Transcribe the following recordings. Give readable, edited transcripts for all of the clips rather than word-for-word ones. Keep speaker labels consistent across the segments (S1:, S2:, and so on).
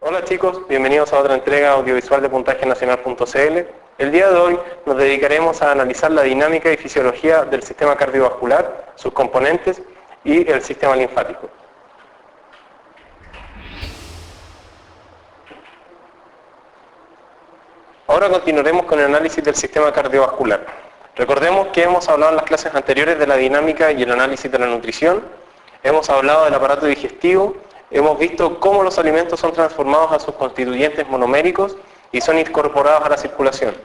S1: Hola chicos, bienvenidos a otra entrega audiovisual de puntajenacional.cl. El día de hoy nos dedicaremos a analizar la dinámica y fisiología del sistema cardiovascular, sus componentes y el sistema linfático. Ahora continuaremos con el análisis del sistema cardiovascular. Recordemos que hemos hablado en las clases anteriores de la dinámica y el análisis de la nutrición. Hemos hablado del aparato digestivo. Hemos visto cómo los alimentos son transformados a sus constituyentes monoméricos y son incorporados a la circulación.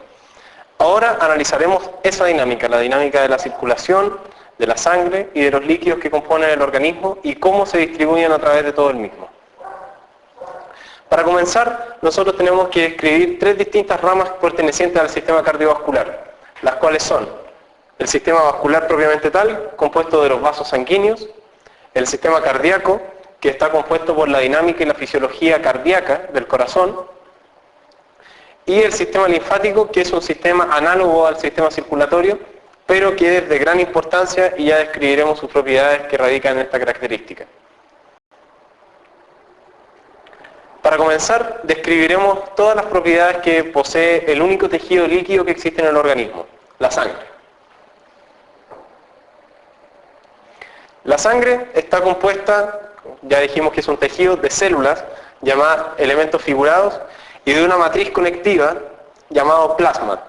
S1: Ahora analizaremos esa dinámica, la dinámica de la circulación, de la sangre y de los líquidos que componen el organismo y cómo se distribuyen a través de todo el mismo. Para comenzar, nosotros tenemos que describir tres distintas ramas pertenecientes al sistema cardiovascular, las cuales son el sistema vascular propiamente tal, compuesto de los vasos sanguíneos, el sistema cardíaco, que está compuesto por la dinámica y la fisiología cardíaca del corazón, y el sistema linfático, que es un sistema análogo al sistema circulatorio, pero que es de gran importancia y ya describiremos sus propiedades que radican en esta característica. Para comenzar, describiremos todas las propiedades que posee el único tejido líquido que existe en el organismo, la sangre. La sangre está compuesta, ya dijimos que es un tejido de células llamadas elementos figurados y de una matriz conectiva llamado plasma.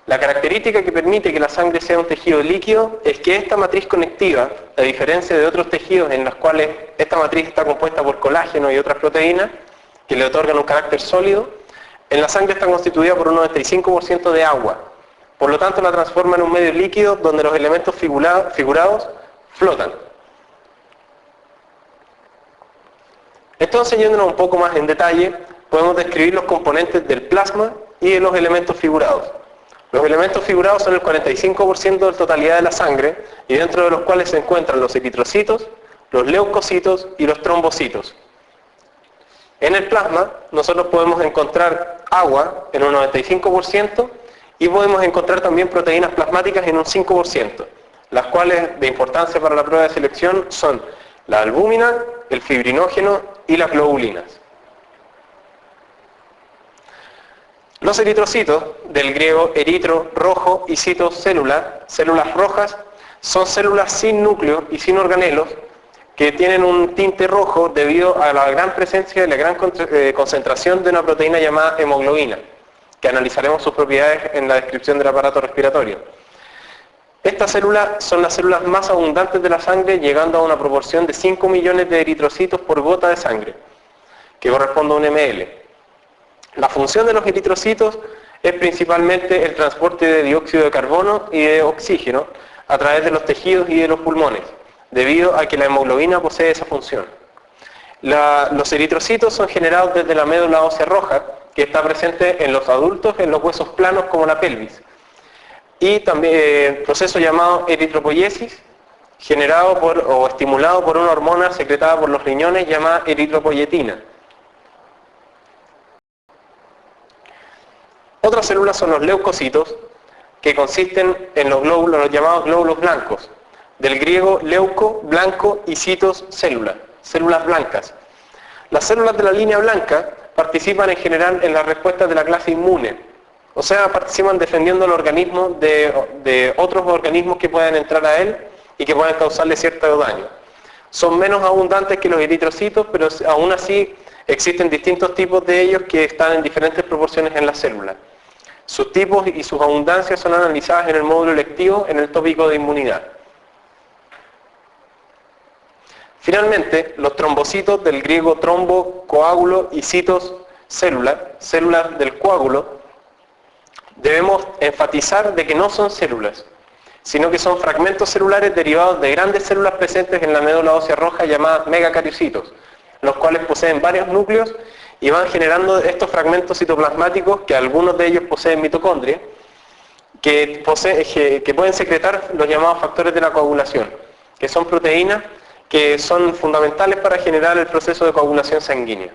S1: La característica que permite que la sangre sea un tejido líquido es que esta matriz conectiva, a diferencia de otros tejidos en los cuales esta matriz está compuesta por colágeno y otras proteínas que le otorgan un carácter sólido, en la sangre está constituida por un 95% de agua. Por lo tanto, la transforma en un medio líquido donde los elementos figurados flotan. Entonces, yéndonos un poco más en detalle, podemos describir los componentes del plasma y de los elementos figurados. Los elementos figurados son el 45% de la totalidad de la sangre y dentro de los cuales se encuentran los eritrocitos, los leucocitos y los trombocitos. En el plasma nosotros podemos encontrar agua en un 95% y podemos encontrar también proteínas plasmáticas en un 5%, las cuales de importancia para la prueba de selección son la albúmina, el fibrinógeno y las globulinas. Los eritrocitos, del griego eritro, rojo, y citos, célula, células rojas, son células sin núcleo y sin organelos que tienen un tinte rojo debido a la gran presencia y la gran concentración de una proteína llamada hemoglobina, que analizaremos sus propiedades en la descripción del aparato respiratorio. Estas células son las células más abundantes de la sangre, llegando a una proporción de 5 millones de eritrocitos por gota de sangre, que corresponde a un ml. La función de los eritrocitos es principalmente el transporte de dióxido de carbono y de oxígeno a través de los tejidos y de los pulmones, debido a que la hemoglobina posee esa función. Los eritrocitos son generados desde la médula ósea roja, que está presente en los adultos en los huesos planos como la pelvis. Y también el proceso llamado eritropoiesis, generado o estimulado por una hormona secretada por los riñones llamada eritropoyetina. Otras células son los leucocitos, que consisten en los glóbulos, los llamados glóbulos blancos, del griego leuco, blanco, y citos, célula, células blancas. Las células de la línea blanca participan en general en las respuestas de la clase inmune, o sea, participan defendiendo al organismo de otros organismos que puedan entrar a él y que puedan causarle cierto daño. Son menos abundantes que los eritrocitos, pero aún así existen distintos tipos de ellos que están en diferentes proporciones en las células. Sus tipos y sus abundancias son analizadas en el módulo lectivo en el tópico de inmunidad. Finalmente, los trombocitos, del griego trombo, coágulo, y citos, célula, células del coágulo, debemos enfatizar de que no son células, sino que son fragmentos celulares derivados de grandes células presentes en la médula ósea roja llamadas megacariocitos, los cuales poseen varios núcleos y van generando estos fragmentos citoplasmáticos, que algunos de ellos poseen mitocondria, que pueden secretar los llamados factores de la coagulación, que son proteínas que son fundamentales para generar el proceso de coagulación sanguínea.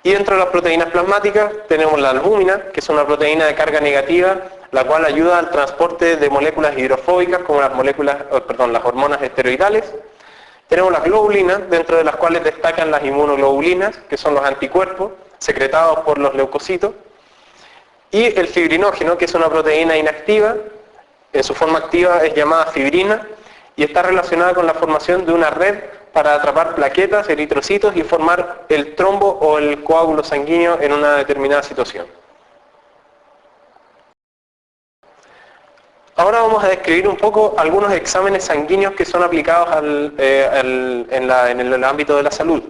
S1: Y dentro de las proteínas plasmáticas tenemos la albúmina, que es una proteína de carga negativa, la cual ayuda al transporte de moléculas hidrofóbicas como las hormonas esteroidales, Tenemos las globulinas, dentro de las cuales destacan las inmunoglobulinas, que son los anticuerpos secretados por los leucocitos, y el fibrinógeno, que es una proteína inactiva, en su forma activa es llamada fibrina, y está relacionada con la formación de una red para atrapar plaquetas, eritrocitos y formar el trombo o el coágulo sanguíneo en una determinada situación. Ahora vamos a describir un poco algunos exámenes sanguíneos que son aplicados en el ámbito de la salud.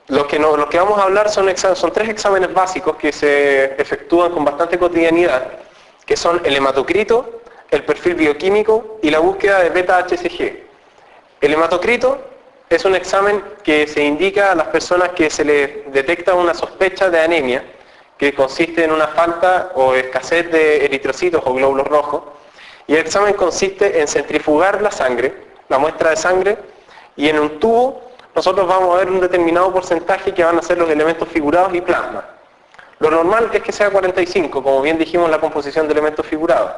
S1: Los que vamos a hablar son 3 exámenes básicos que se efectúan con bastante cotidianidad, que son el hematocrito, el perfil bioquímico y la búsqueda de beta-HCG. El hematocrito es un examen que se indica a las personas que se les detecta una sospecha de anemia, que consiste en una falta o escasez de eritrocitos o glóbulos rojos, y el examen consiste en centrifugar la sangre, la muestra de sangre, y en un tubo nosotros vamos a ver un determinado porcentaje que van a ser los elementos figurados y plasma. Lo normal es que sea 45, como bien dijimos, la composición de elementos figurados.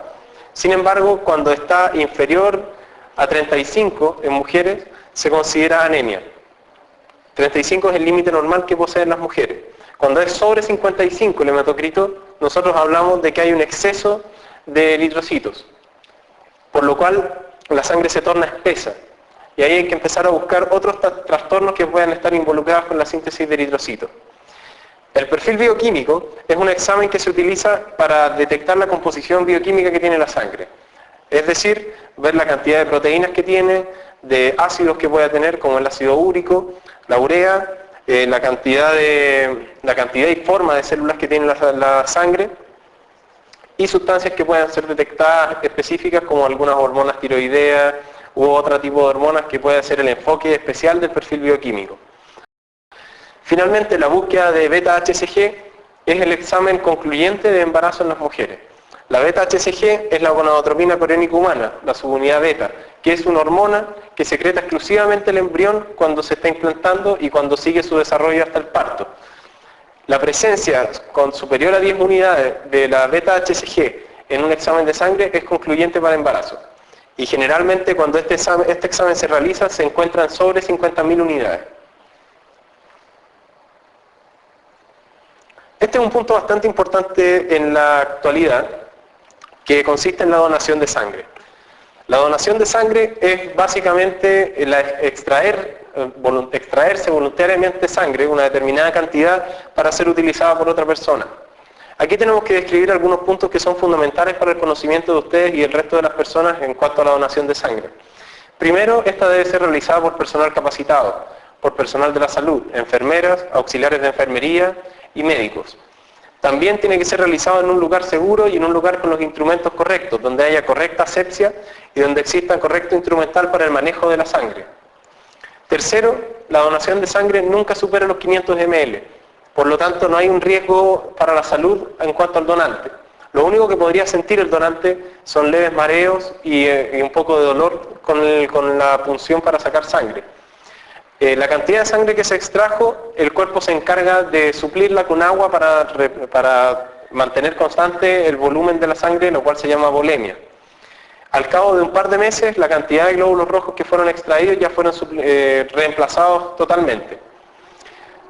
S1: Sin embargo, cuando está inferior a 35 en mujeres, se considera anemia. 35 es el límite normal que poseen las mujeres. Cuando es sobre 55 el hematocrito, nosotros hablamos de que hay un exceso de eritrocitos, por lo cual la sangre se torna espesa. Y ahí hay que empezar a buscar otros trastornos que puedan estar involucrados con la síntesis de eritrocitos. El perfil bioquímico es un examen que se utiliza para detectar la composición bioquímica que tiene la sangre. Es decir, ver la cantidad de proteínas que tiene, de ácidos que pueda tener, como el ácido úrico, la urea, la cantidad y forma de células que tiene la sangre, y sustancias que puedan ser detectadas específicas, como algunas hormonas tiroideas u otro tipo de hormonas, que puede ser el enfoque especial del perfil bioquímico. Finalmente, la búsqueda de beta-HCG es el examen concluyente de embarazo en las mujeres. La beta-HCG es la gonadotropina coriónica humana, la subunidad beta, que es una hormona que secreta exclusivamente el embrión cuando se está implantando y cuando sigue su desarrollo hasta el parto. La presencia con superior a 10 unidades de la beta-HCG en un examen de sangre es concluyente para embarazo. Y generalmente cuando este examen se realiza se encuentran sobre 50.000 unidades. Este es un punto bastante importante en la actualidad, que consiste en la donación de sangre. La donación de sangre es básicamente extraerse voluntariamente sangre, una determinada cantidad, para ser utilizada por otra persona. Aquí tenemos que describir algunos puntos que son fundamentales para el conocimiento de ustedes y el resto de las personas en cuanto a la donación de sangre. Primero, esta debe ser realizada por personal capacitado, por personal de la salud, enfermeras, auxiliares de enfermería y médicos. También tiene que ser realizado en un lugar seguro y en un lugar con los instrumentos correctos, donde haya correcta asepsia y donde exista correcto instrumental para el manejo de la sangre. Tercero, la donación de sangre nunca supera los 500 ml, por lo tanto no hay un riesgo para la salud en cuanto al donante. Lo único que podría sentir el donante son leves mareos y un poco de dolor con la punción para sacar sangre. La cantidad de sangre que se extrajo, el cuerpo se encarga de suplirla con agua para mantener constante el volumen de la sangre, lo cual se llama volemia. Al cabo de un par de meses, la cantidad de glóbulos rojos que fueron extraídos ya fueron reemplazados totalmente.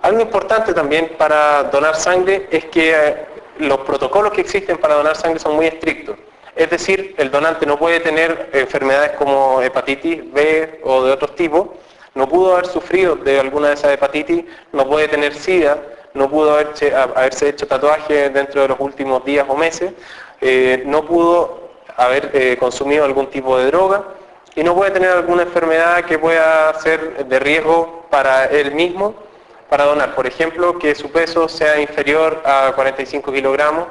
S1: Algo importante también para donar sangre es que los protocolos que existen para donar sangre son muy estrictos. Es decir, el donante no puede tener enfermedades como hepatitis B o de otros tipos, no pudo haber sufrido de alguna de esas hepatitis, no puede tener SIDA, no pudo haberse hecho tatuajes dentro de los últimos días o meses, no pudo haber consumido algún tipo de droga y no puede tener alguna enfermedad que pueda ser de riesgo para él mismo para donar. Por ejemplo, que su peso sea inferior a 45 kilogramos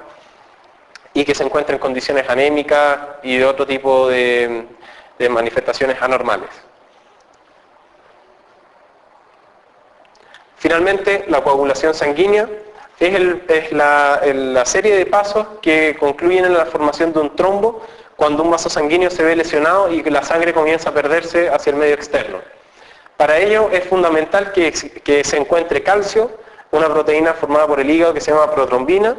S1: y que se encuentre en condiciones anémicas y de otro tipo de manifestaciones anormales. Finalmente, la coagulación sanguínea es la serie de pasos que concluyen en la formación de un trombo cuando un vaso sanguíneo se ve lesionado y que la sangre comienza a perderse hacia el medio externo. Para ello es fundamental que se encuentre calcio, una proteína formada por el hígado que se llama protrombina,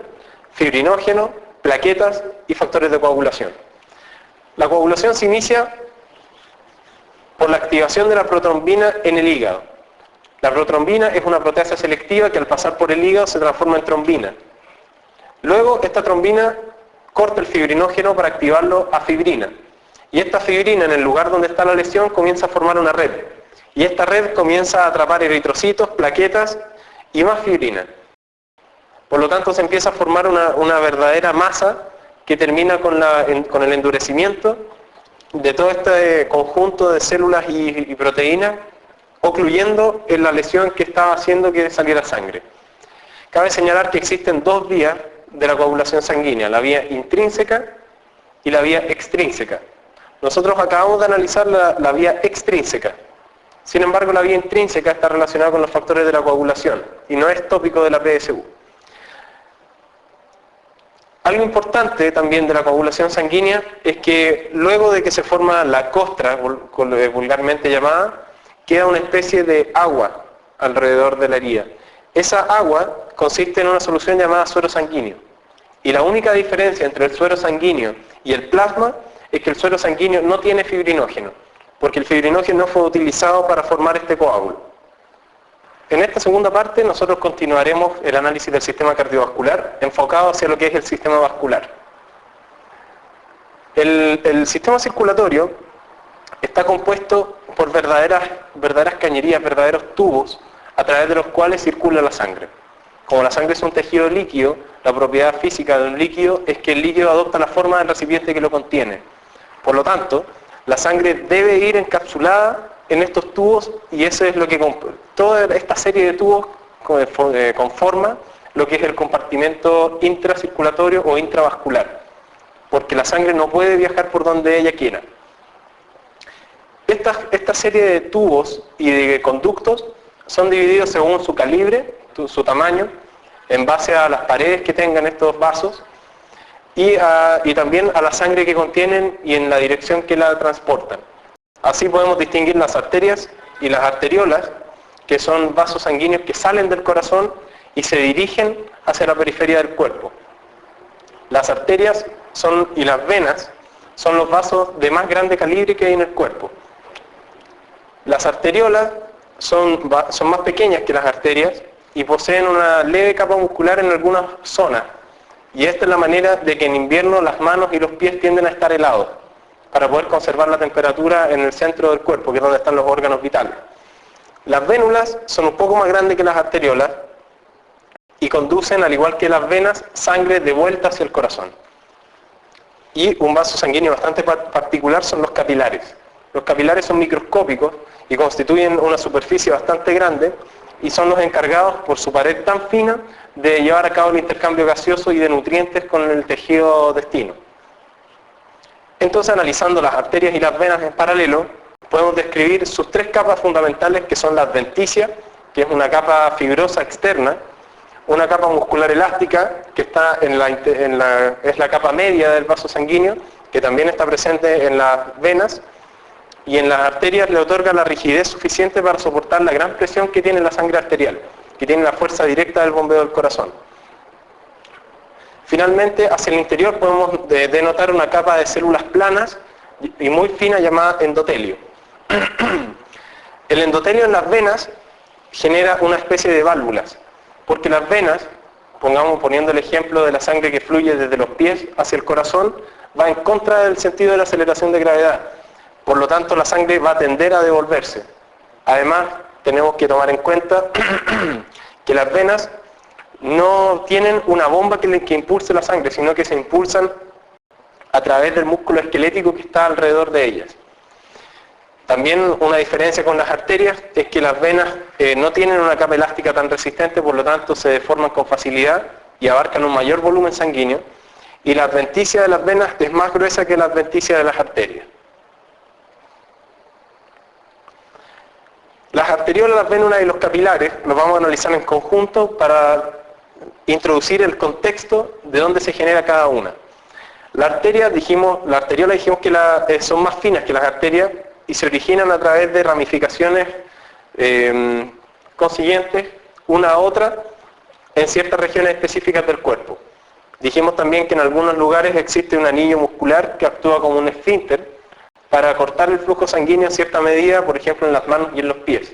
S1: fibrinógeno, plaquetas y factores de coagulación. La coagulación se inicia por la activación de la protrombina en el hígado. La protrombina es una proteasa selectiva que al pasar por el hígado se transforma en trombina. Luego esta trombina corta el fibrinógeno para activarlo a fibrina. Y esta fibrina en el lugar donde está la lesión comienza a formar una red. Y esta red comienza a atrapar eritrocitos, plaquetas y más fibrina. Por lo tanto se empieza a formar una verdadera masa que termina con el endurecimiento de todo este conjunto de células y proteínas, ocluyendo en la lesión que estaba haciendo que saliera sangre. Cabe señalar que existen dos vías de la coagulación sanguínea, la vía intrínseca y la vía extrínseca. Nosotros acabamos de analizar la vía extrínseca. Sin embargo, la vía intrínseca está relacionada con los factores de la coagulación y no es tópico de la PSU. Algo importante también de la coagulación sanguínea es que luego de que se forma la costra, vulgarmente llamada, queda una especie de agua alrededor de la herida. Esa agua consiste en una solución llamada suero sanguíneo. Y la única diferencia entre el suero sanguíneo y el plasma es que el suero sanguíneo no tiene fibrinógeno, porque el fibrinógeno no fue utilizado para formar este coágulo. En esta segunda parte nosotros continuaremos el análisis del sistema cardiovascular enfocado hacia lo que es el sistema vascular. El sistema circulatorio está compuesto por verdaderas cañerías, verdaderos tubos a través de los cuales circula la sangre. Como la sangre es un tejido líquido, la propiedad física de un líquido es que el líquido adopta la forma del recipiente que lo contiene. Por lo tanto, la sangre debe ir encapsulada en estos tubos y eso es lo que toda esta serie de tubos conforma lo que es el compartimento intracirculatorio o intravascular, porque la sangre no puede viajar por donde ella quiera. Esta serie de tubos y de conductos son divididos según su calibre, su tamaño, en base a las paredes que tengan estos vasos y también a la sangre que contienen y en la dirección que la transportan. Así podemos distinguir las arterias y las arteriolas, que son vasos sanguíneos que salen del corazón y se dirigen hacia la periferia del cuerpo. Las arterias y las venas son los vasos de más grande calibre que hay en el cuerpo. Las arteriolas son más pequeñas que las arterias y poseen una leve capa muscular en algunas zonas. Y esta es la manera de que en invierno las manos y los pies tienden a estar helados, para poder conservar la temperatura en el centro del cuerpo, que es donde están los órganos vitales. Las vénulas son un poco más grandes que las arteriolas y conducen, al igual que las venas, sangre de vuelta hacia el corazón. Y un vaso sanguíneo bastante particular son los capilares. Los capilares son microscópicos y constituyen una superficie bastante grande y son los encargados, por su pared tan fina, de llevar a cabo el intercambio gaseoso y de nutrientes con el tejido destino. Entonces, analizando las arterias y las venas en paralelo, podemos describir sus tres capas fundamentales, que son la adventicia, que es una capa fibrosa externa, una capa muscular elástica, que está es la capa media del vaso sanguíneo, que también está presente en las venas, y en las arterias le otorga la rigidez suficiente para soportar la gran presión que tiene la sangre arterial, que tiene la fuerza directa del bombeo del corazón. Finalmente, hacia el interior podemos denotar una capa de células planas y muy fina llamada endotelio. El endotelio en las venas genera una especie de válvulas, porque las venas, poniendo el ejemplo de la sangre que fluye desde los pies hacia el corazón, va en contra del sentido de la aceleración de gravedad. Por lo tanto, la sangre va a tender a devolverse. Además, tenemos que tomar en cuenta que las venas no tienen una bomba que impulse la sangre, sino que se impulsan a través del músculo esquelético que está alrededor de ellas. También una diferencia con las arterias es que las venas no tienen una capa elástica tan resistente, por lo tanto se deforman con facilidad y abarcan un mayor volumen sanguíneo, y la adventicia de las venas es más gruesa que la adventicia de las arterias. Las arteriolas, las vénulas y los capilares los vamos a analizar en conjunto para introducir el contexto de dónde se genera cada una. Las arteriolas dijimos que son más finas que las arterias y se originan a través de ramificaciones consiguientes una a otra en ciertas regiones específicas del cuerpo. Dijimos también que en algunos lugares existe un anillo muscular que actúa como un esfínter para cortar el flujo sanguíneo en cierta medida, por ejemplo en las manos y en los pies.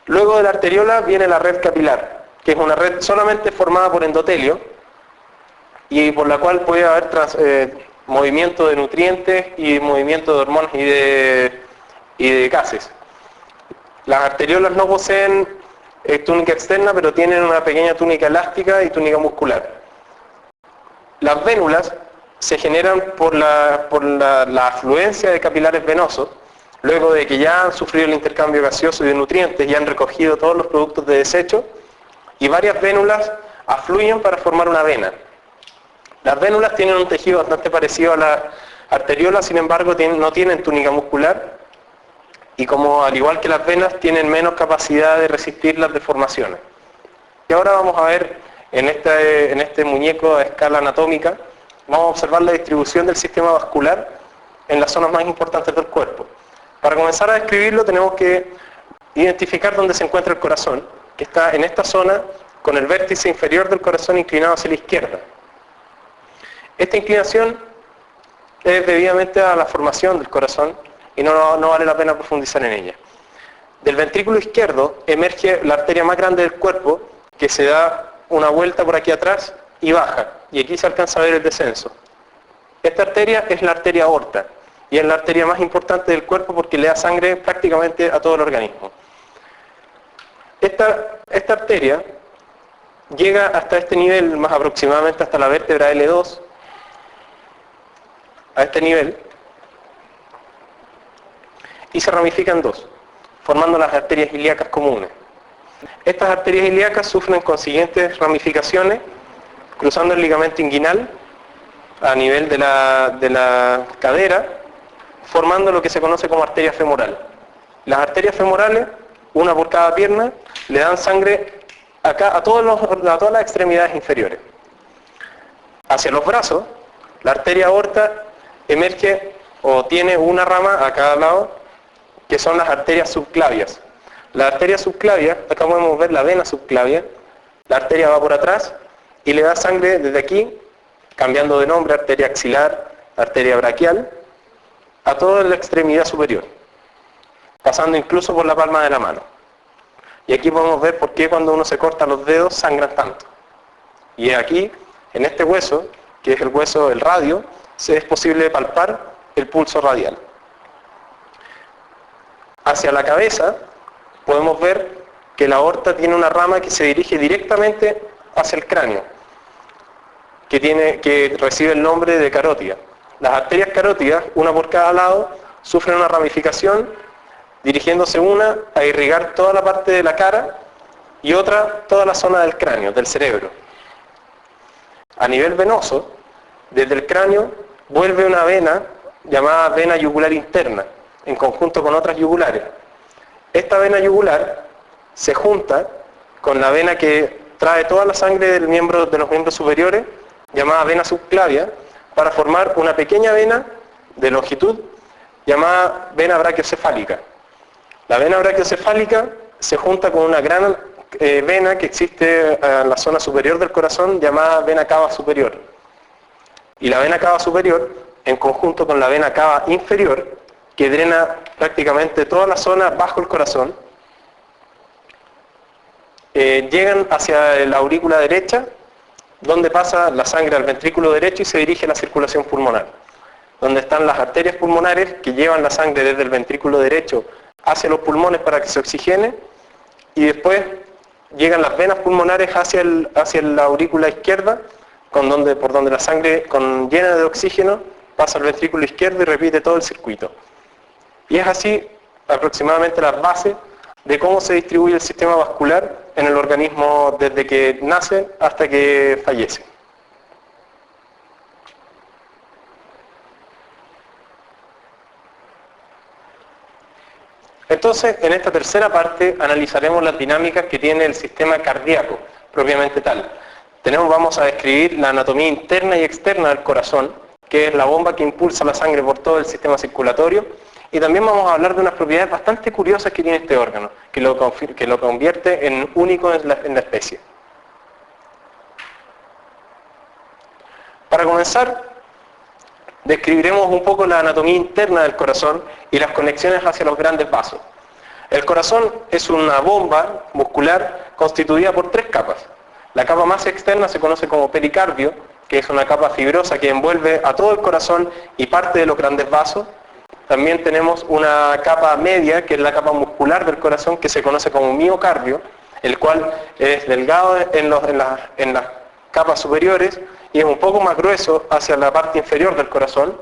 S1: Luego de la arteriola viene la red capilar, que es una red solamente formada por endotelio y por la cual puede haber movimiento de nutrientes y movimiento de hormonas y de gases. Las arteriolas no poseen túnica externa, pero tienen una pequeña túnica elástica y túnica muscular. Las vénulas se generan por la afluencia de capilares venosos, luego de que ya han sufrido el intercambio gaseoso y de nutrientes y han recogido todos los productos de desecho, y varias vénulas afluyen para formar una vena. Las vénulas tienen un tejido bastante parecido a la arteriola, sin embargo no tienen túnica muscular, y como al igual que las venas tienen menos capacidad de resistir las deformaciones. Y ahora vamos a ver en este muñeco a escala anatómica, vamos a observar la distribución del sistema vascular en las zonas más importantes del cuerpo. Para comenzar a describirlo tenemos que identificar dónde se encuentra el corazón, que está en esta zona con el vértice inferior del corazón inclinado hacia la izquierda. Esta inclinación es debidamente a la formación del corazón y no vale la pena profundizar en ella. Del ventrículo izquierdo emerge la arteria más grande del cuerpo, que se da una vuelta por aquí atrás y baja, y aquí se alcanza a ver el descenso. Esta arteria es la arteria aorta, y es la arteria más importante del cuerpo porque le da sangre prácticamente a todo el organismo. Esta arteria llega hasta este nivel, más aproximadamente hasta la vértebra L2, a este nivel, y se ramifica en dos, formando las arterias ilíacas comunes. Estas arterias ilíacas sufren con siguientes ramificaciones, cruzando el ligamento inguinal a nivel de la cadera, formando lo que se conoce como arteria femoral. Las arterias femorales, una por cada pierna, le dan sangre a todas las extremidades inferiores. Hacia los brazos, la arteria aorta emerge o tiene una rama a cada lado, que son las arterias subclavias. La arteria subclavia, acá podemos ver la vena subclavia, la arteria va por atrás y le da sangre desde aquí, cambiando de nombre, arteria axilar, arteria braquial, a toda la extremidad superior, pasando incluso por la palma de la mano. Y aquí podemos ver por qué cuando uno se corta los dedos sangran tanto. Y aquí, en este hueso, que es el hueso del radio, es posible palpar el pulso radial. Hacia la cabeza podemos ver que la aorta tiene una rama que se dirige directamente hacia el cráneo, que recibe el nombre de carótida. Las arterias carótidas, una por cada lado, sufren una ramificación, dirigiéndose una a irrigar toda la parte de la cara y otra toda la zona del cráneo, del cerebro. A nivel venoso, desde el cráneo vuelve una vena llamada vena yugular interna, en conjunto con otras yugulares. Esta vena yugular se junta con la vena que trae toda la sangre de los miembros superiores, llamada vena subclavia, para formar una pequeña vena de longitud llamada vena brachiocefálica. La vena brachiocefálica se junta con una gran vena que existe en la zona superior del corazón llamada vena cava superior. Y la vena cava superior, en conjunto con la vena cava inferior, que drena prácticamente toda la zona bajo el corazón, llegan hacia la aurícula derecha, donde pasa la sangre al ventrículo derecho y se dirige a la circulación pulmonar, donde están las arterias pulmonares que llevan la sangre desde el ventrículo derecho hacia los pulmones para que se oxigene, y después llegan las venas pulmonares hacia la aurícula izquierda, por donde la sangre llena de oxígeno pasa al ventrículo izquierdo y repite todo el circuito. Y es así aproximadamente las bases de cómo se distribuye el sistema vascular en el organismo desde que nace hasta que fallece. Entonces, en esta tercera parte analizaremos las dinámicas que tiene el sistema cardíaco, propiamente tal. Vamos a describir la anatomía interna y externa del corazón, que es la bomba que impulsa la sangre por todo el sistema circulatorio, y también vamos a hablar de unas propiedades bastante curiosas que tiene este órgano, que lo convierte en único en la especie. Para comenzar, describiremos un poco la anatomía interna del corazón y las conexiones hacia los grandes vasos. El corazón es una bomba muscular constituida por 3 capas. La capa más externa se conoce como pericardio, que es una capa fibrosa que envuelve a todo el corazón y parte de los grandes vasos. También tenemos una capa media, que es la capa muscular del corazón, que se conoce como miocardio, el cual es delgado en las capas superiores y es un poco más grueso hacia la parte inferior del corazón.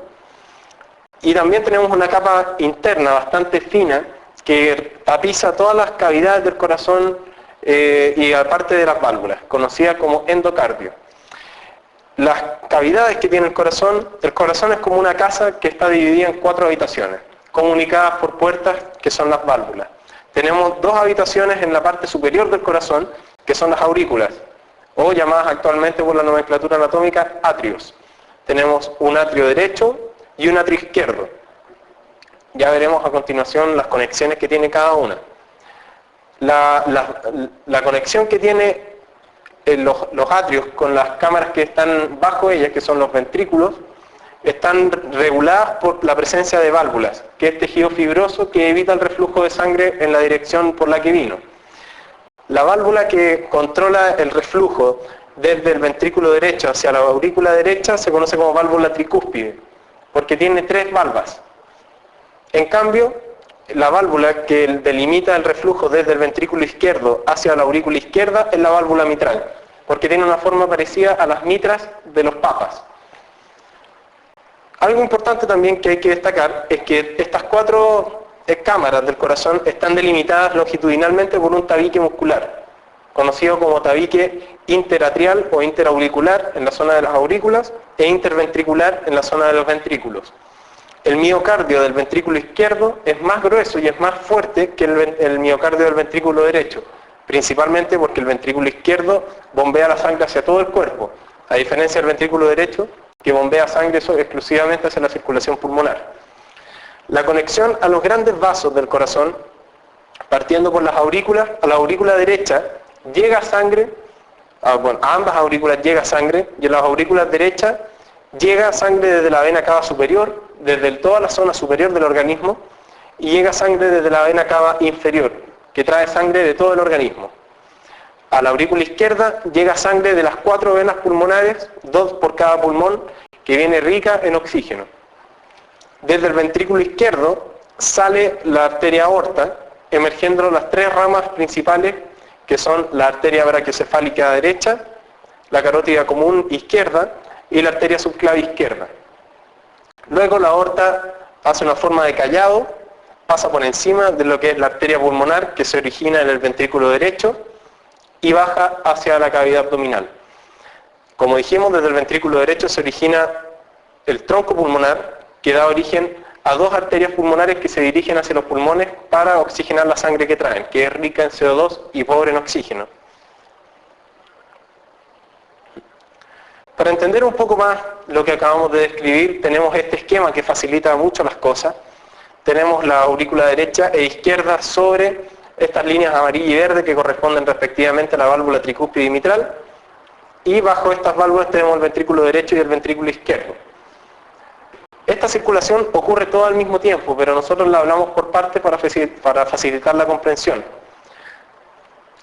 S1: Y también tenemos una capa interna bastante fina que tapiza todas las cavidades del corazón y aparte de las válvulas, conocida como endocardio. Las cavidades que tiene el corazón es como una casa que está dividida en 4 habitaciones, comunicadas por puertas que son las válvulas. Tenemos 2 habitaciones en la parte superior del corazón, que son las aurículas, o llamadas actualmente por la nomenclatura anatómica atrios. Tenemos un atrio derecho y un atrio izquierdo. Ya veremos a continuación las conexiones que tiene cada una. La conexión que tiene los atrios con las cámaras que están bajo ellas, que son los ventrículos, están reguladas por la presencia de válvulas, que es tejido fibroso que evita el reflujo de sangre en la dirección por la que vino. La válvula que controla el reflujo desde el ventrículo derecho hacia la aurícula derecha se conoce como válvula tricúspide, porque tiene 3 valvas. En cambio, la válvula que delimita el reflujo desde el ventrículo izquierdo hacia la aurícula izquierda es la válvula mitral, porque tiene una forma parecida a las mitras de los papas. Algo importante también que hay que destacar es que estas 4 cámaras del corazón están delimitadas longitudinalmente por un tabique muscular, conocido como tabique interatrial o interauricular en la zona de las aurículas e interventricular en la zona de los ventrículos. El miocardio del ventrículo izquierdo es más grueso y es más fuerte que el miocardio del ventrículo derecho, principalmente porque el ventrículo izquierdo bombea la sangre hacia todo el cuerpo, a diferencia del ventrículo derecho, que bombea sangre exclusivamente hacia la circulación pulmonar. La conexión a los grandes vasos del corazón, partiendo por las aurículas, a la aurícula derecha llega sangre, a ambas aurículas llega sangre, y a las aurículas derechas llega sangre desde la vena cava superior, desde toda la zona superior del organismo, y llega sangre desde la vena cava inferior, que trae sangre de todo el organismo. A la aurícula izquierda llega sangre de las 4 venas pulmonares, 2 por cada pulmón, que viene rica en oxígeno. Desde el ventrículo izquierdo sale la arteria aorta, emergiendo las 3 ramas principales, que son la arteria brachiocefálica derecha, la carótida común izquierda y la arteria subclave izquierda. Luego la aorta hace una forma de callado, pasa por encima de lo que es la arteria pulmonar, que se origina en el ventrículo derecho, y baja hacia la cavidad abdominal. Como dijimos, desde el ventrículo derecho se origina el tronco pulmonar, que da origen a 2 arterias pulmonares que se dirigen hacia los pulmones para oxigenar la sangre que traen, que es rica en CO2 y pobre en oxígeno. Para entender un poco más lo que acabamos de describir, tenemos este esquema que facilita mucho las cosas. Tenemos la aurícula derecha e izquierda sobre estas líneas amarilla y verde que corresponden respectivamente a la válvula tricúspide y mitral, y bajo estas válvulas tenemos el ventrículo derecho y el ventrículo izquierdo. Esta circulación ocurre todo al mismo tiempo, pero nosotros la hablamos por partes para facilitar la comprensión.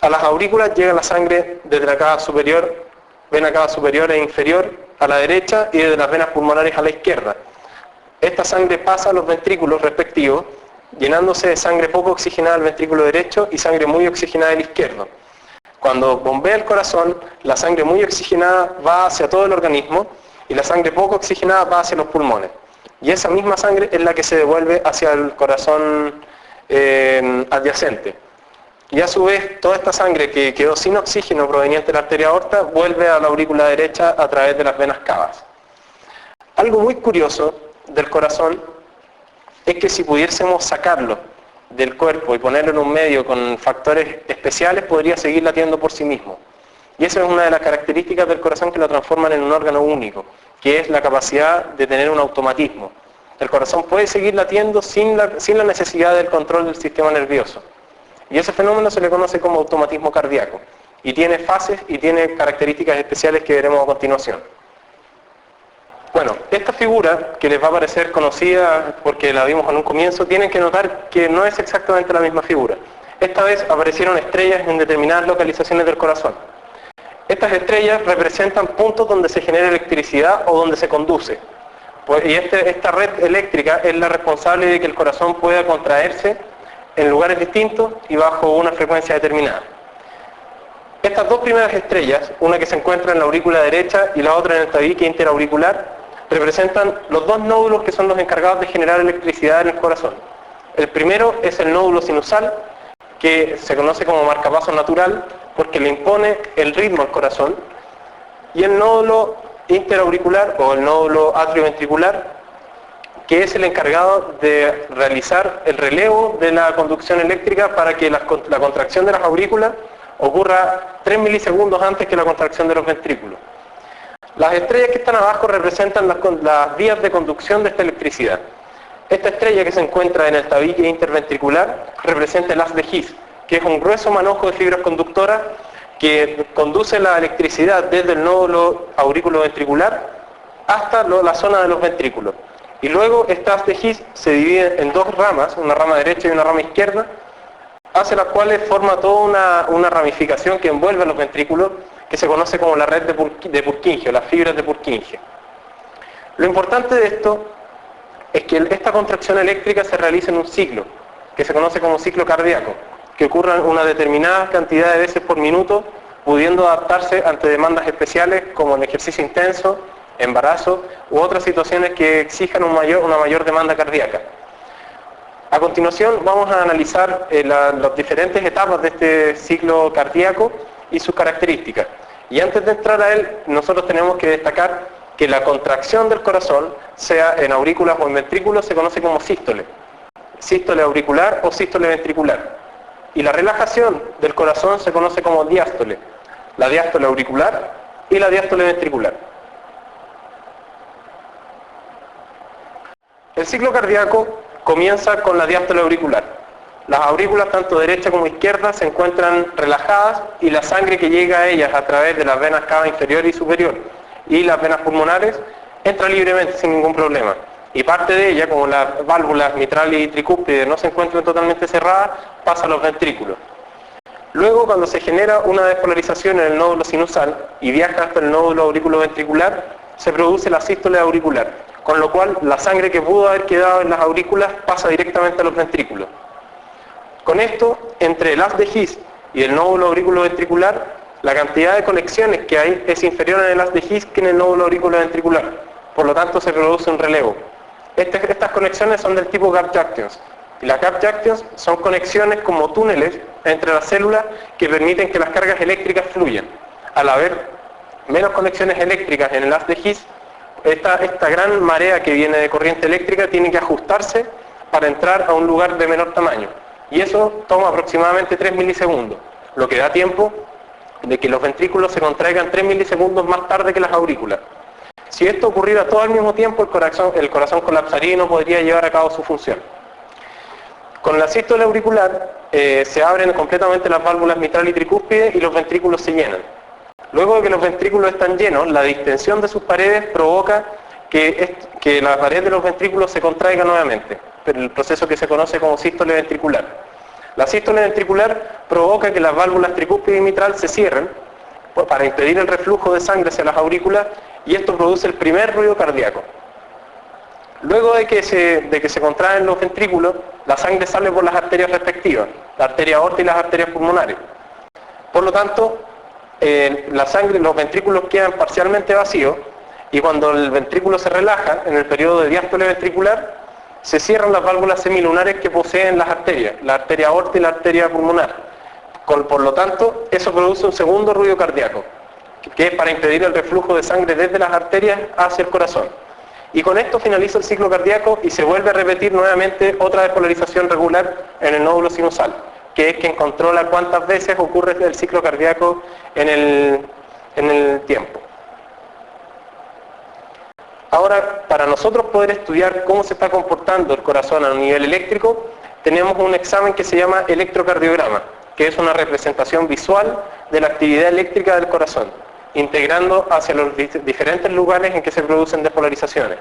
S1: A las aurículas llega la sangre desde la cava superior, vena cava superior e inferior a la derecha, y desde las venas pulmonares a la izquierda. Esta sangre pasa a los ventrículos respectivos, llenándose de sangre poco oxigenada al ventrículo derecho y sangre muy oxigenada al izquierdo. Cuando bombea el corazón, la sangre muy oxigenada va hacia todo el organismo y la sangre poco oxigenada va hacia los pulmones. Y esa misma sangre es la que se devuelve hacia el corazón adyacente. Y a su vez, toda esta sangre que quedó sin oxígeno proveniente de la arteria aorta vuelve a la aurícula derecha a través de las venas cavas. Algo muy curioso del corazón es que si pudiésemos sacarlo del cuerpo y ponerlo en un medio con factores especiales, podría seguir latiendo por sí mismo. Y esa es una de las características del corazón que lo transforman en un órgano único, que es la capacidad de tener un automatismo. El corazón puede seguir latiendo sin la necesidad del control del sistema nervioso. Y ese fenómeno se le conoce como automatismo cardíaco. Y tiene fases y tiene características especiales que veremos a continuación. Bueno, esta figura, que les va a parecer conocida porque la vimos en un comienzo, tienen que notar que no es exactamente la misma figura. Esta vez aparecieron estrellas en determinadas localizaciones del corazón. Estas estrellas representan puntos donde se genera electricidad o donde se conduce. Y esta red eléctrica es la responsable de que el corazón pueda contraerse en lugares distintos y bajo una frecuencia determinada. Estas dos primeras estrellas, una que se encuentra en la aurícula derecha y la otra en el tabique interauricular, representan los dos nódulos que son los encargados de generar electricidad en el corazón. El primero es el nódulo sinusal, que se conoce como marcapaso natural porque le impone el ritmo al corazón, y el nódulo interauricular o el nódulo atrioventricular, que es el encargado de realizar el relevo de la conducción eléctrica para que la contracción de las aurículas ocurra 3 milisegundos antes que la contracción de los ventrículos. Las estrellas que están abajo representan las vías de conducción de esta electricidad. Esta estrella que se encuentra en el tabique interventricular representa el haz de Higgs, que es un grueso manojo de fibras conductoras que conduce la electricidad desde el nódulo auriculoventricular hasta la zona de los ventrículos. Y luego este haz de Higgs se divide en dos ramas, una rama derecha y una rama izquierda, hacia las cuales forma toda una ramificación que envuelve a los ventrículos, que se conoce como la red de Purkinje, o las fibras de Purkinje. Lo importante de esto es que esta contracción eléctrica se realiza en un ciclo, que se conoce como ciclo cardíaco, que ocurre una determinada cantidad de veces por minuto, pudiendo adaptarse ante demandas especiales como el ejercicio intenso, embarazo u otras situaciones que exijan una mayor demanda cardíaca. A continuación vamos a analizar las diferentes etapas de este ciclo cardíaco y sus características. Y antes de entrar a él, nosotros tenemos que destacar que la contracción del corazón, sea en aurículas o en ventrículos, se conoce como sístole. Sístole auricular o sístole ventricular. Y la relajación del corazón se conoce como diástole. La diástole auricular y la diástole ventricular. El ciclo cardíaco comienza con la diástole auricular. Las aurículas, tanto derecha como izquierda, se encuentran relajadas y la sangre que llega a ellas a través de las venas cava inferior y superior y las venas pulmonares entra libremente sin ningún problema. Y parte de ella, como las válvulas mitral y tricúspide no se encuentran totalmente cerradas, pasa a los ventrículos. Luego, cuando se genera una despolarización en el nódulo sinusal y viaja hasta el nódulo auriculoventricular, se produce la sístole auricular, con lo cual la sangre que pudo haber quedado en las aurículas pasa directamente a los ventrículos. Con esto, entre el haz de Higgs y el nódulo auriculoventricular, la cantidad de conexiones que hay es inferior en el haz de Higgs que en el nódulo auriculoventricular. Por lo tanto, se produce un relevo. Estas conexiones son del tipo gap junctions. Y las gap junctions son conexiones como túneles entre las células que permiten que las cargas eléctricas fluyan. Al haber menos conexiones eléctricas en el haz de Higgs, esta gran marea que viene de corriente eléctrica tiene que ajustarse para entrar a un lugar de menor tamaño. Y eso toma aproximadamente 3 milisegundos, lo que da tiempo de que los ventrículos se contraigan 3 milisegundos más tarde que las aurículas. Si esto ocurriera todo al mismo tiempo, el corazón colapsaría y no podría llevar a cabo su función. Con la sístole auricular se abren completamente las válvulas mitral y tricúspide y los ventrículos se llenan. Luego de que los ventrículos están llenos, la distensión de sus paredes provoca que la pared de los ventrículos se contraiga nuevamente, el proceso que se conoce como sístole ventricular. La sístole ventricular provoca que las válvulas tricúspide y mitral se cierren para impedir el reflujo de sangre hacia las aurículas, y esto produce el primer ruido cardíaco. Luego de que se contraen los ventrículos, la sangre sale por las arterias respectivas, la arteria aorta y las arterias pulmonares. Por lo tanto, los ventrículos quedan parcialmente vacíos, y cuando el ventrículo se relaja, en el periodo de diástole ventricular, se cierran las válvulas semilunares que poseen las arterias, la arteria aorta y la arteria pulmonar. Por lo tanto, eso produce un segundo ruido cardíaco, que es para impedir el reflujo de sangre desde las arterias hacia el corazón. Y con esto finaliza el ciclo cardíaco y se vuelve a repetir nuevamente otra despolarización regular en el nódulo sinusal, que es quien controla cuántas veces ocurre el ciclo cardíaco en el tiempo. Ahora, para nosotros poder estudiar cómo se está comportando el corazón a un nivel eléctrico, tenemos un examen que se llama electrocardiograma, que es una representación visual de la actividad eléctrica del corazón. integrando hacia los diferentes lugares en que se producen despolarizaciones.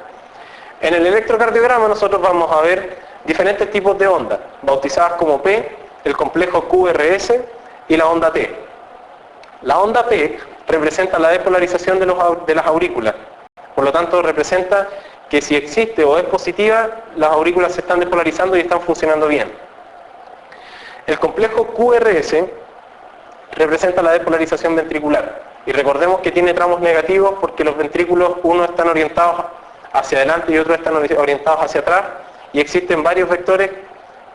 S1: En el electrocardiograma nosotros vamos a ver diferentes tipos de ondas, bautizadas como P, el complejo QRS y la onda T. La onda P representa la despolarización de las aurículas, por lo tanto representa que si existe o es positiva, las aurículas se están despolarizando y están funcionando bien. El complejo QRS representa la despolarización ventricular, y recordemos que tiene tramos negativos porque los ventrículos, unos están orientados hacia adelante y otros están orientados hacia atrás, y existen varios vectores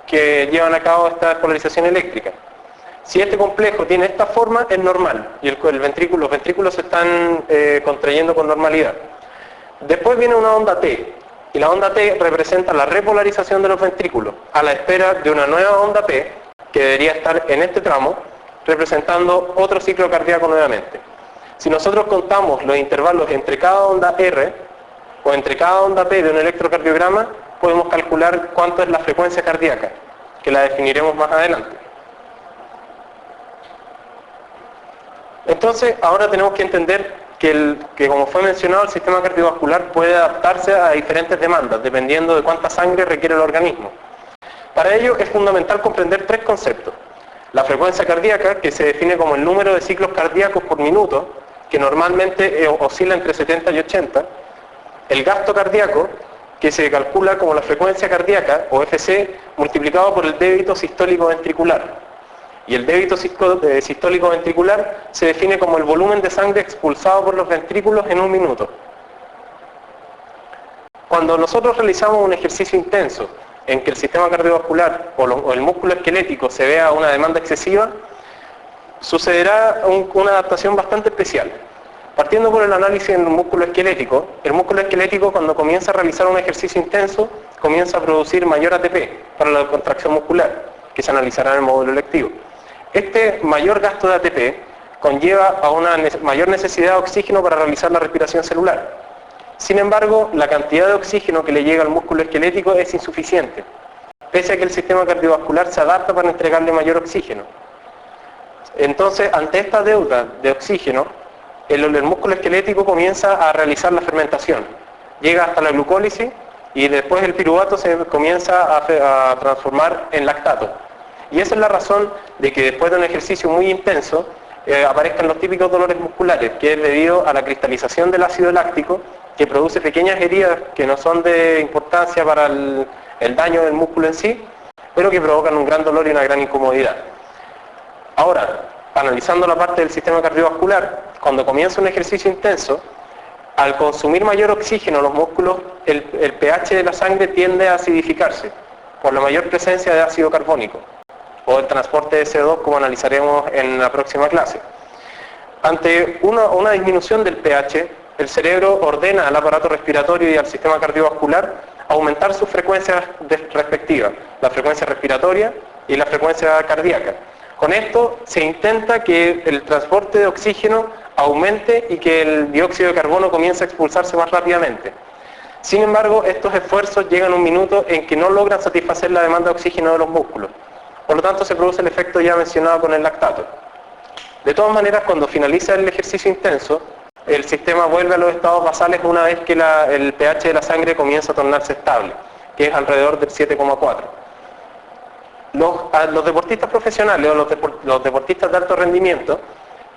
S1: que llevan a cabo esta despolarización eléctrica. Si este complejo tiene esta forma, es normal, y los ventrículos se están contrayendo con normalidad. Después viene una onda T, y la onda T representa la repolarización de los ventrículos, a la espera de una nueva onda P, que debería estar en este tramo, representando otro ciclo cardíaco nuevamente. Si nosotros contamos los intervalos entre cada onda R, o entre cada onda P de un electrocardiograma, podemos calcular cuánto es la frecuencia cardíaca, que la definiremos más adelante. Entonces, ahora tenemos que entender que como fue mencionado, el sistema cardiovascular puede adaptarse a diferentes demandas, dependiendo de cuánta sangre requiere el organismo. Para ello es fundamental comprender tres conceptos. La frecuencia cardíaca, que se define como el número de ciclos cardíacos por minuto, que normalmente oscila entre 70 y 80. El gasto cardíaco, que se calcula como la frecuencia cardíaca, o FC, multiplicado por el débito sistólico ventricular. Y el débito sistólico ventricular se define como el volumen de sangre expulsado por los ventrículos en un minuto. Cuando nosotros realizamos un ejercicio intenso en que el sistema cardiovascular o el músculo esquelético se vea una demanda excesiva, sucederá una adaptación bastante especial. Partiendo por el análisis del músculo esquelético, el músculo esquelético cuando comienza a realizar un ejercicio intenso, comienza a producir mayor ATP para la contracción muscular, que se analizará en el módulo electivo. Este mayor gasto de ATP conlleva a una mayor necesidad de oxígeno para realizar la respiración celular. Sin embargo, la cantidad de oxígeno que le llega al músculo esquelético es insuficiente, pese a que el sistema cardiovascular se adapta para entregarle mayor oxígeno. Entonces, ante esta deuda de oxígeno, el músculo esquelético comienza a realizar la fermentación. Llega hasta la glucólisis y después el piruvato se comienza a transformar en lactato. Y esa es la razón de que después de un ejercicio muy intenso aparezcan los típicos dolores musculares, que es debido a la cristalización del ácido láctico, que produce pequeñas heridas que no son de importancia para el daño del músculo en sí, pero que provocan un gran dolor y una gran incomodidad. Ahora, analizando la parte del sistema cardiovascular, cuando comienza un ejercicio intenso, al consumir mayor oxígeno los músculos, el pH de la sangre tiende a acidificarse por la mayor presencia de ácido carbónico o el transporte de CO2, como analizaremos en la próxima clase. Ante una disminución del pH, el cerebro ordena al aparato respiratorio y al sistema cardiovascular aumentar sus frecuencias respectivas, la frecuencia respiratoria y la frecuencia cardíaca. Con esto se intenta que el transporte de oxígeno aumente y que el dióxido de carbono comience a expulsarse más rápidamente. Sin embargo, estos esfuerzos llegan a un minuto en que no logran satisfacer la demanda de oxígeno de los músculos. Por lo tanto, se produce el efecto ya mencionado con el lactato. De todas maneras, cuando finaliza el ejercicio intenso, el sistema vuelve a los estados basales una vez que el pH de la sangre comienza a tornarse estable, que es alrededor del 7,4. Los deportistas profesionales o los deportistas de alto rendimiento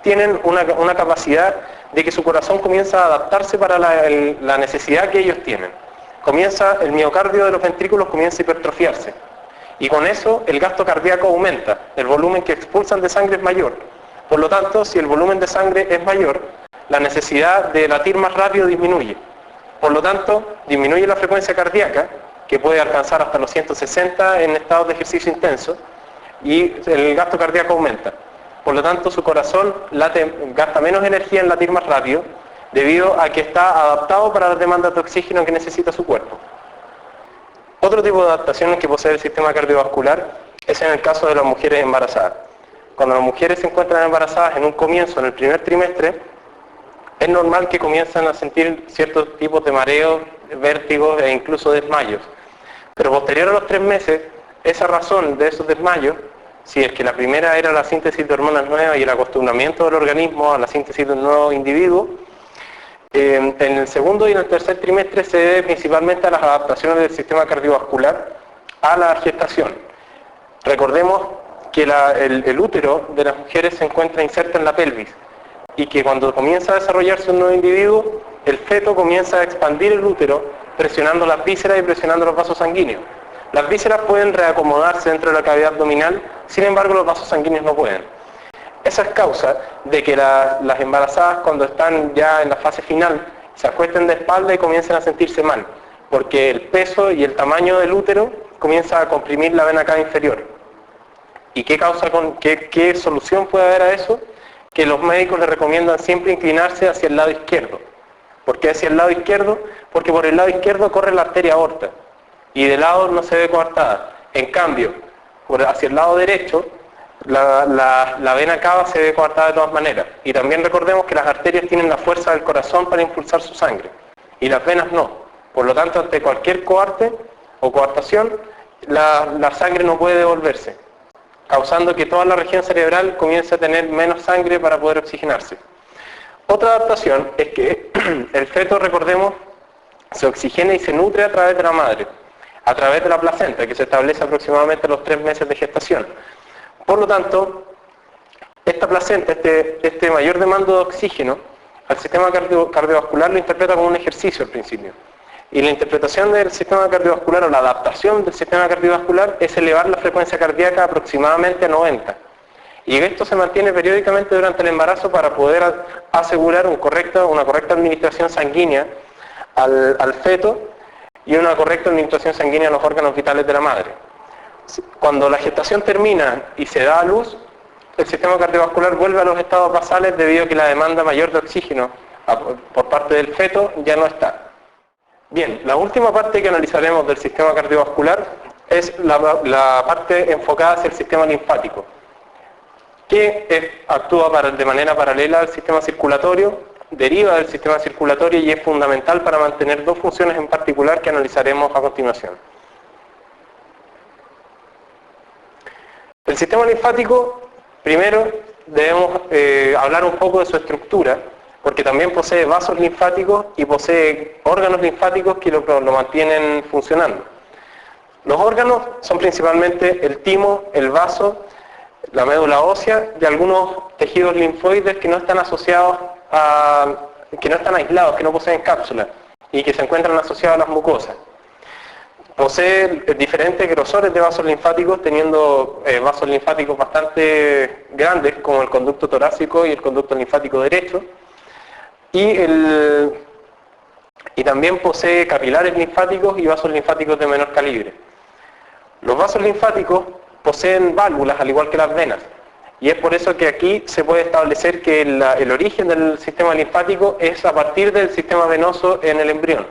S1: tienen una capacidad de que su corazón comienza a adaptarse para la necesidad que ellos tienen. El miocardio de los ventrículos comienza a hipertrofiarse. Y con eso el gasto cardíaco aumenta, el volumen que expulsan de sangre es mayor. Por lo tanto, si el volumen de sangre es mayor, la necesidad de latir más rápido disminuye. Por lo tanto, disminuye la frecuencia cardíaca, que puede alcanzar hasta los 160 en estados de ejercicio intenso, y el gasto cardíaco aumenta. Por lo tanto, su corazón gasta menos energía en latir más rápido, debido a que está adaptado para las demandas de oxígeno que necesita su cuerpo. Otro tipo de adaptaciones que posee el sistema cardiovascular es en el caso de las mujeres embarazadas. Cuando las mujeres se encuentran embarazadas en un comienzo, en el primer trimestre, es normal que comiencen a sentir ciertos tipos de mareos, vértigos e incluso desmayos. Pero posterior a los 3 meses, esa razón de esos desmayos Si es que la primera era la síntesis de hormonas nuevas y el acostumbramiento del organismo a la síntesis de un nuevo individuo, en el segundo y en el tercer trimestre se debe principalmente a las adaptaciones del sistema cardiovascular a la gestación. Recordemos que el útero de las mujeres se encuentra inserto en la pelvis y que cuando comienza a desarrollarse un nuevo individuo, el feto comienza a expandir el útero presionando las vísceras y presionando los vasos sanguíneos. Las vísceras pueden reacomodarse dentro de la cavidad abdominal, sin embargo los vasos sanguíneos no pueden. Esa es causa de que las embarazadas, cuando están ya en la fase final, se acuesten de espalda y comiencen a sentirse mal, porque el peso y el tamaño del útero comienza a comprimir la vena cava inferior. ¿Y qué solución puede haber a eso? Que los médicos les recomiendan siempre inclinarse hacia el lado izquierdo. ¿Por qué hacia el lado izquierdo? Porque por el lado izquierdo corre la arteria aorta y de lado no se ve coartada. En cambio, hacia el lado derecho, la vena cava se ve coartada de todas maneras. Y también recordemos que las arterias tienen la fuerza del corazón para impulsar su sangre y las venas no. Por lo tanto, ante cualquier coarte o coartación, la sangre no puede devolverse, causando que toda la región cerebral comience a tener menos sangre para poder oxigenarse. Otra adaptación es que el feto, recordemos, se oxigena y se nutre a través de la madre, a través de la placenta, que se establece aproximadamente a los 3 meses de gestación. Por lo tanto, esta placenta, este mayor demanda de oxígeno, al sistema cardiovascular lo interpreta como un ejercicio al principio. Y la interpretación del sistema cardiovascular o la adaptación del sistema cardiovascular es elevar la frecuencia cardíaca aproximadamente a 90. Y esto se mantiene periódicamente durante el embarazo para poder asegurar una correcta administración sanguínea al feto y una correcta administración sanguínea a los órganos vitales de la madre. Cuando la gestación termina y se da a luz, el sistema cardiovascular vuelve a los estados basales debido a que la demanda mayor de oxígeno por parte del feto ya no está. Bien, la última parte que analizaremos del sistema cardiovascular es la parte enfocada hacia el sistema linfático, que actúa de manera paralela al sistema circulatorio, deriva del sistema circulatorio y es fundamental para mantener dos funciones en particular que analizaremos a continuación. El sistema linfático, primero debemos hablar un poco de su estructura, porque también posee vasos linfáticos y posee órganos linfáticos que lo mantienen funcionando. Los órganos son principalmente el timo, el vaso, la médula ósea y algunos tejidos linfoides que no están asociados que no están aislados, que no poseen cápsulas y que se encuentran asociados a las mucosas. Posee diferentes grosores de vasos linfáticos, teniendo vasos linfáticos bastante grandes como el conducto torácico y el conducto linfático derecho, y también posee capilares linfáticos y vasos linfáticos de menor calibre. Los vasos linfáticos poseen válvulas al igual que las venas, y es por eso que aquí se puede establecer que el origen del sistema linfático es a partir del sistema venoso en el embrión.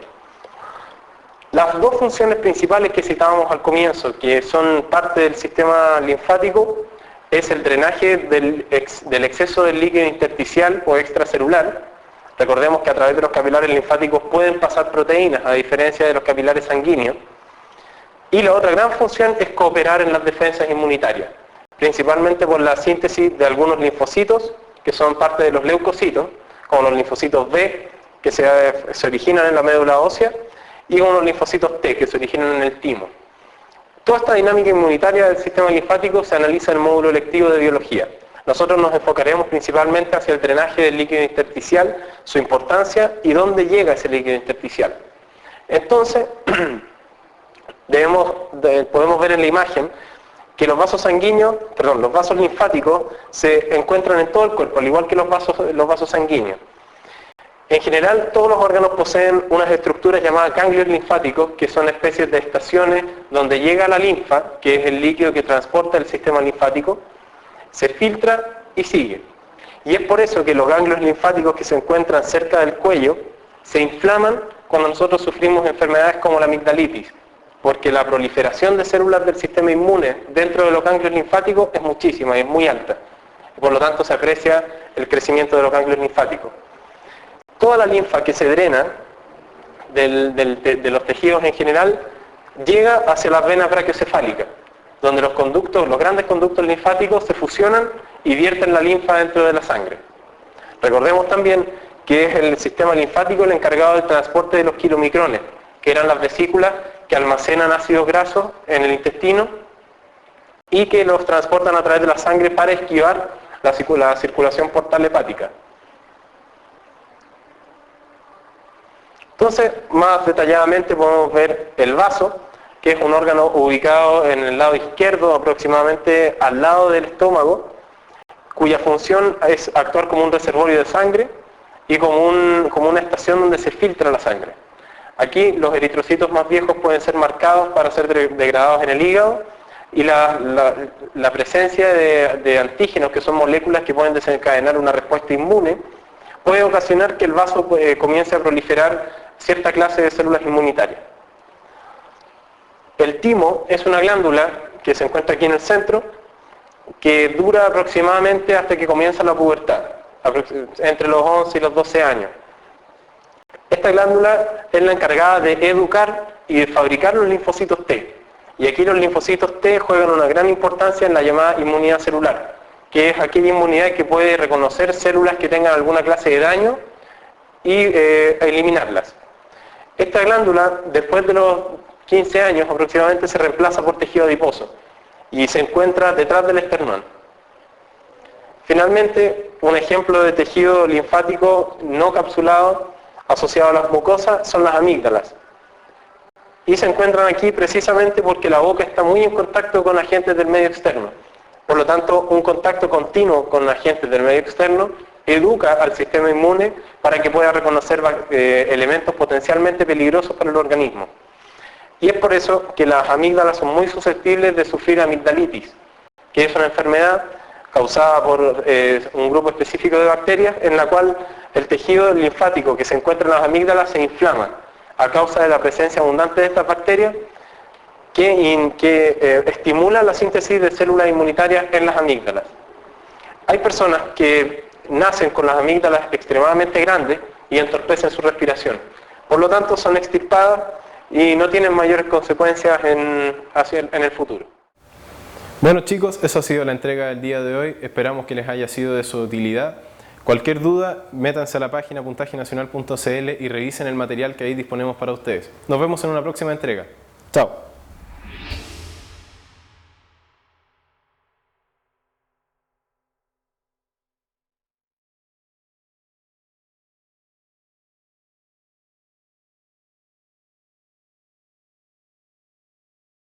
S1: Las dos funciones principales que citábamos al comienzo, que son parte del sistema linfático, es el drenaje del exceso del líquido intersticial o extracelular. Recordemos que a través de los capilares linfáticos pueden pasar proteínas, a diferencia de los capilares sanguíneos. Y la otra gran función es cooperar en las defensas inmunitarias, principalmente por la síntesis de algunos linfocitos, que son parte de los leucocitos, como los linfocitos B, que se originan en la médula ósea, y como los linfocitos T, que se originan en el timo. Toda esta dinámica inmunitaria del sistema linfático se analiza en el módulo electivo de biología. Nosotros nos enfocaremos principalmente hacia el drenaje del líquido intersticial, su importancia y dónde llega ese líquido intersticial. Entonces, podemos ver en la imagen que los vasos linfáticos se encuentran en todo el cuerpo, al igual que los vasos sanguíneos. En general, todos los órganos poseen unas estructuras llamadas ganglios linfáticos, que son especies de estaciones donde llega la linfa, que es el líquido que transporta el sistema linfático, se filtra y sigue. Y es por eso que los ganglios linfáticos que se encuentran cerca del cuello se inflaman cuando nosotros sufrimos enfermedades como la amigdalitis, porque la proliferación de células del sistema inmune dentro de los ganglios linfáticos es muchísima y es muy alta. Por lo tanto, se aprecia el crecimiento de los ganglios linfáticos. Toda la linfa que se drena de los tejidos en general llega hacia las venas brachiocefálicas. donde los grandes conductos linfáticos se fusionan y vierten la linfa dentro de la sangre. Recordemos también que es el sistema linfático el encargado del transporte de los kilomicrones, que eran las vesículas que almacenan ácidos grasos en el intestino y que los transportan a través de la sangre para esquivar la circulación portal hepática. Entonces, más detalladamente podemos ver el vaso, que es un órgano ubicado en el lado izquierdo, aproximadamente al lado del estómago, cuya función es actuar como un reservorio de sangre y como una estación donde se filtra la sangre. Aquí los eritrocitos más viejos pueden ser marcados para ser degradados en el hígado, y la presencia de antígenos, que son moléculas que pueden desencadenar una respuesta inmune, puede ocasionar que el vaso comience a proliferar cierta clase de células inmunitarias. El timo es una glándula que se encuentra aquí en el centro, que dura aproximadamente hasta que comienza la pubertad, entre los 11 y los 12 años. Esta glándula es la encargada de educar y de fabricar los linfocitos T. Y aquí los linfocitos T juegan una gran importancia en la llamada inmunidad celular, que es aquella inmunidad que puede reconocer células que tengan alguna clase de daño y eliminarlas. Esta glándula, después de los 15 años aproximadamente, se reemplaza por tejido adiposo y se encuentra detrás del esternón. Finalmente, un ejemplo de tejido linfático no capsulado asociado a las mucosas son las amígdalas. Y se encuentran aquí precisamente porque la boca está muy en contacto con agentes del medio externo. Por lo tanto, un contacto continuo con agentes del medio externo educa al sistema inmune para que pueda reconocer elementos potencialmente peligrosos para el organismo. Y es por eso que las amígdalas son muy susceptibles de sufrir amigdalitis, que es una enfermedad causada por un grupo específico de bacterias, en la cual el tejido linfático que se encuentra en las amígdalas se inflama a causa de la presencia abundante de estas bacterias que estimulan la síntesis de células inmunitarias en las amígdalas. Hay personas que nacen con las amígdalas extremadamente grandes y entorpecen su respiración. Por lo tanto, son extirpadas y no tienen mayores consecuencias en el futuro.
S2: Bueno chicos, eso ha sido la entrega del día de hoy. Esperamos que les haya sido de su utilidad. Cualquier duda, métanse a la página puntajenacional.cl y revisen el material que ahí disponemos para ustedes. Nos vemos en una próxima entrega. Chao.